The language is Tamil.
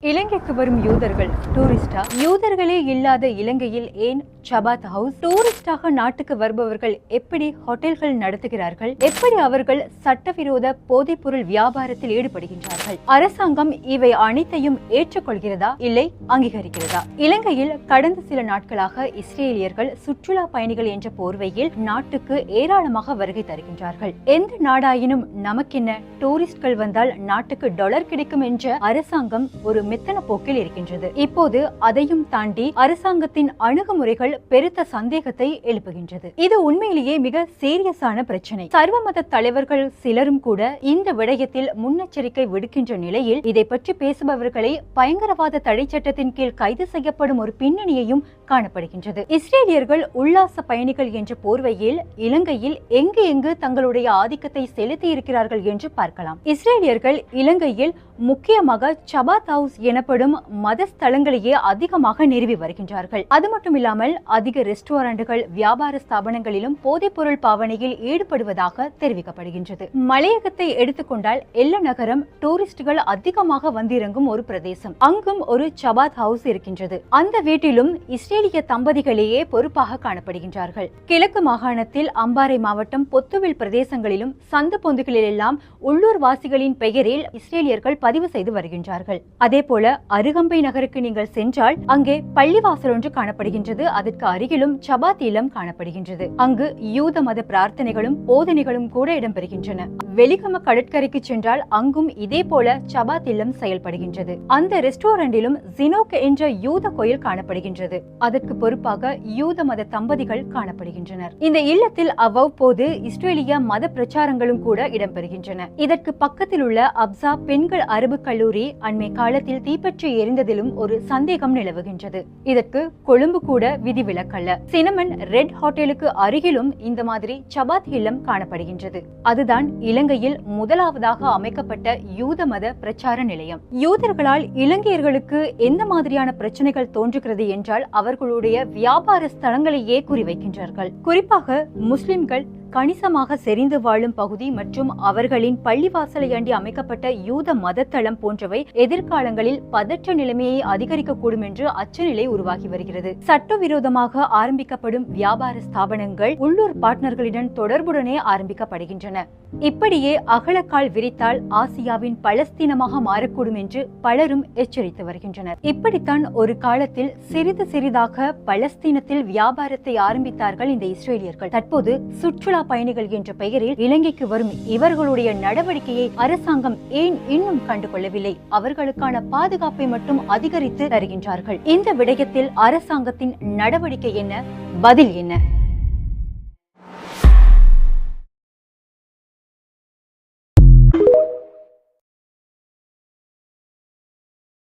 இலங்கைக்கு வரும் யூதர்கள் டூரிஸ்டா? யூதர்களே இல்லாத இலங்கையில் ஏன் சபாத் ஹவுஸ்? டூரிஸ்டாக நாட்டுக்கு வருபவர்கள் எப்படி ஹோட்டல்கள் நடத்துகிறார்கள்? எப்படி அவர்கள் சட்டவிரோத போதைப்பொருள் வியாபாரத்தில் ஈடுபடுகின்றார்கள்? அரசாங்கம் இவை அனைத்தையும் ஏற்றுக்கொள்கிறதா இல்லை அங்கீகரிக்கிறதா? இலங்கையில் கடந்த சில நாட்களாக இஸ்ரேலியர்கள் சுற்றுலா பயணிகள் என்ற போர்வையில் நாட்டுக்கு ஏராளமாக வருகை தருகின்றார்கள். எந்த நாடாயினும் நமக்கென்ன, டூரிஸ்ட்கள் வந்தால் நாட்டுக்கு டாலர் கிடைக்கும் என்ற அரசாங்கம் ஒரு மெத்தன போக்கில் இருக்கின்றது. இப்போது அதையும் தாண்டி அரசாங்கத்தின் அணுகுமுறைகள் பெருத்த சந்தேகத்தை எழுப்புகின்றது. இது உண்மையிலேயே மிக சீரியஸான பிரச்சனை. சர்வமத தலைவர்கள் சிலரும் கூட இந்த விடயத்தில் முன்னெச்சரிக்கை விடுக்கின்ற நிலையில் இதை பற்றி பேசுபவர்களை பயங்கரவாத தடை சட்டத்தின் கீழ் கைது செய்யப்படும் ஒரு பின்னணியையும் காணப்படுகின்றது. இஸ்ரேலியர்கள் உல்லாச பயணிகள் என்ற போர்வையில் இலங்கையில் எங்கு எங்கு தங்களுடைய ஆதிக்கத்தை செலுத்தி இருக்கிறார்கள் என்று பார்க்கலாம். இஸ்ரேலியர்கள் இலங்கையில் முக்கியமாக சபாத் ஹவுஸ் எனப்படும் மத ஸ்தலங்களையே அதிகமாக நிறுவி வருகின்றார்கள். அது மட்டுமில்லாமல் அதிக ரெஸ்டாரண்டுகள், வியாபார ஸ்தாபனங்களிலும் போதைப்பொருள் பாவனையில் ஈடுபடுவதாக தெரிவிக்கப்படுகின்றது. மலையகத்தை எடுத்துக்கொண்டால் எல்ல நகரம் டூரிஸ்டுகள் அதிகமாக வந்திறங்கும் ஒரு பிரதேசம். அங்கும் ஒரு சபாத் ஹவுஸ் இருக்கின்றது. அந்த வீட்டிலும் இஸ்ரேலிய தம்பதிகளையே பொறுப்பாக காணப்படுகின்றார்கள். கிழக்கு மாகாணத்தில் அம்பாறை மாவட்டம் பொத்துவில் பிரதேசங்களிலும் சந்து பொந்துகளில் எல்லாம் உள்ளூர் வாசிகளின் பெயரில் இஸ்ரேலியர்கள் பதிவு செய்து வருகின்றார்கள். அதே போல அருகம்பை நகருக்கு நீங்கள் சென்றால் அங்கே பள்ளிவாசல் ஒன்று காணப்படுகின்றது. அதற்கு அருகிலும் சபாத் இல்லம் காணப்படுகின்றது. அங்கு யூத மத பிரார்த்தனைகளும் போதனைகளும் கூட இடம்பெறுகின்றன. வெளிகம கடற்கரைக்கு சென்றால் அங்கும் இதே போல சபாத் இல்லம் செயல்படுகின்றது. அந்த ரெஸ்டாரண்டிலும் ஜினோக் என்ற யூத கோயில் காணப்படுகின்றது. அதற்கு பொறுப்பாக யூத மத தம்பதிகள் காணப்படுகின்றனர். இந்த இல்லத்தில் அவ்வப்போது இஸ்ரேலிய மத பிரச்சாரங்களும் கூட இடம்பெறுகின்றன. இதற்கு பக்கத்தில் உள்ள அப்சா பெண்கள் அரபு கல்லூரி அண்மை காலத்தில் தீப்பற்றி எரிந்ததிலும் ஒரு சந்தேகம் நிலவுகின்றது. இதற்கு கொழும்பு கூட விதிவிலக்கல்ல. சினமன் ரெட் ஹோட்டலுக்கு அருகிலும் இந்த மாதிரி சபாத் இல்லம் காணப்படுகின்றது. அதுதான் இலங்கையில் முதலாவதாக அமைக்கப்பட்ட யூத மத பிரச்சார நிலையம். யூதர்களால் இலங்கையர்களுக்கு எந்த மாதிரியான பிரச்சனைகள் தோன்றுகிறது என்றால் அவர்களுடைய வியாபார ஸ்தலங்களையே குறிவைக்கின்றார்கள். குறிப்பாக முஸ்லிம்கள் கணிசமாக செறிந்து வாழும் பகுதி மற்றும் அவர்களின் பள்ளிவாசலை அண்டி அமைக்கப்பட்ட யூத மதத்தளம் போன்றவை எதிர்காலங்களில் பதற்ற நிலைமையை அதிகரிக்கக்கூடும் என்று அச்சநிலை உருவாகி வருகிறது. சட்டவிரோதமாக ஆரம்பிக்கப்படும் வியாபார ஸ்தாபனங்கள் உள்ளூர் பார்ட்னர்களிடம் தொடர்புடனே ஆரம்பிக்கப்படுகின்றன. இப்படியே அகலக்கால் விரித்தால் ஆசியாவின் பலஸ்தீனமாக மாறக்கூடும் என்று பலரும் எச்சரித்து வருகின்றனர். இப்படித்தான் ஒரு காலத்தில் சிறிது சிறிதாக பலஸ்தீனத்தில் வியாபாரத்தை ஆரம்பித்தார்கள் இந்த இஸ்ரேலியர்கள். தற்போது சுற்றுலா பயணிகள் என்ற பெயரில் இலங்கைக்கு வரும் இவர்களுடைய நடவடிக்கையை அரசாங்கம் ஏன் இன்னும் கண்டுகொள்ளவில்லை? அவர்களுக்கான பாதுகாப்பை மட்டும் அதிகரித்து தருகின்றார்கள். இந்த விடயத்தில் அரசாங்கத்தின் நடவடிக்கை என்ன? பதில் என்ன?